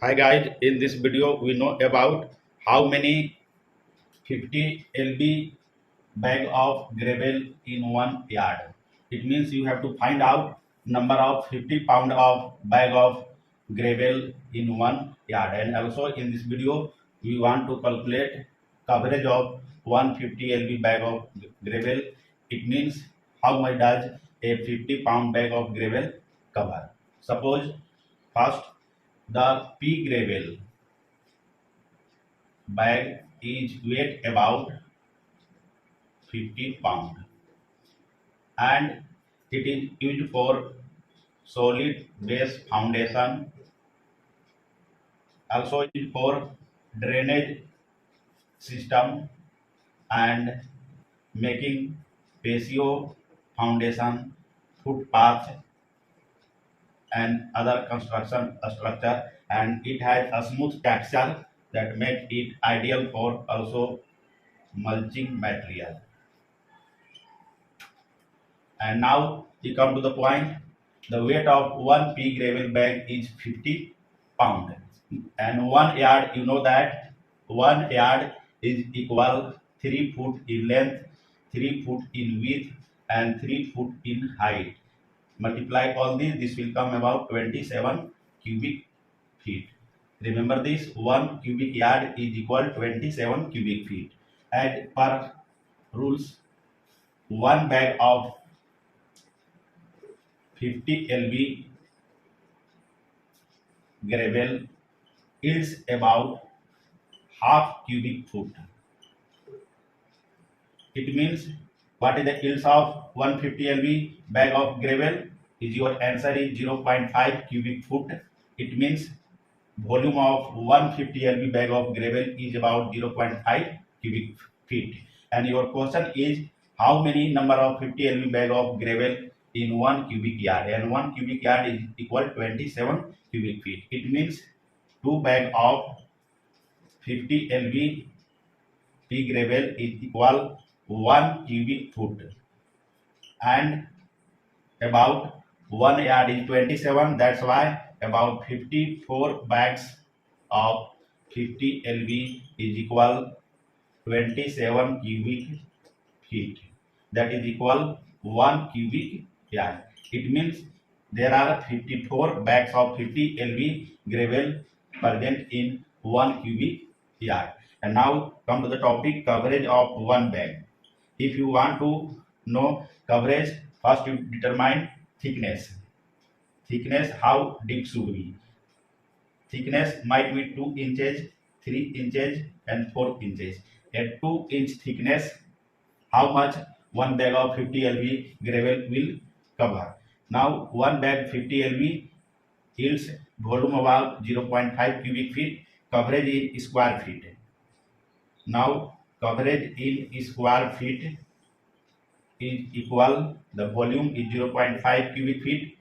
Hi guys, in this video we know about how many 50 lb bag of gravel in 1 yard. It means you have to find out number of 50 pound of bag of gravel in 1 yard, and also in this video we want to calculate coverage of 150 lb bag of gravel. It means how much does a 50-pound bag of gravel cover. Suppose first the pea gravel bag is weight about 50 pound and it is used for solid base foundation, also used for drainage system and making patio, foundation, footpath and other construction structure, and it has a smooth texture that makes it ideal for also mulching material. And now we come to the point. The weight of one pea gravel bag is 50 pound, and 1 yard, you know that 1 yard is equal 3 foot in length, 3 foot in width, and 3 foot in height. Multiply all these, this will come about 27 cubic feet. Remember this, 1 cubic yard is equal 27 cubic feet. And per rules, one bag of 50 lb gravel is about half cubic foot. It means what is the yields of 150 lb bag of gravel? Is your answer is 0.5 cubic foot. It means volume of 150 lb bag of gravel is about 0.5 cubic feet. And your question is how many number of 50 lb bag of gravel in 1 cubic yard, and 1 cubic yard is equal 27 cubic feet. It means 2 bag of 50 lb pea gravel is equal 1 cubic foot, and about 1 yard is 27. That's why about 54 bags of 50 lb is equal 27 cubic feet. That is equal 1 cubic yard. It means there are 54 bags of 50 lb gravel present in 1 cubic yard. And now come to the topic coverage of one bag. If you want to know coverage, first you determine thickness. Thickness, how deep should be? Thickness might be 2 inches, 3 inches and 4 inches. At 2-inch thickness, how much one bag of 50 lb gravel will cover? Now one bag 50 lb yields volume about 0.5 cubic feet. Coverage in square feet. Now coverage in square feet is equal, the volume is 0.5 cubic feet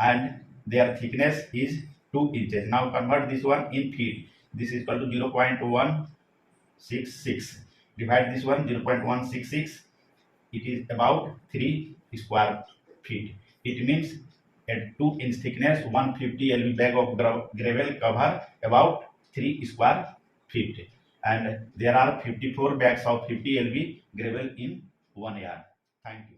and their thickness is 2 inches. Now convert this one in feet. This is equal to 0.166. Divide this one 0.166. It is about 3 square feet. It means at 2-inch thickness 150 lb bag of gravel cover about 3 square feet. And there are 54 bags of 50 lb gravel in 1 yard. Thank you.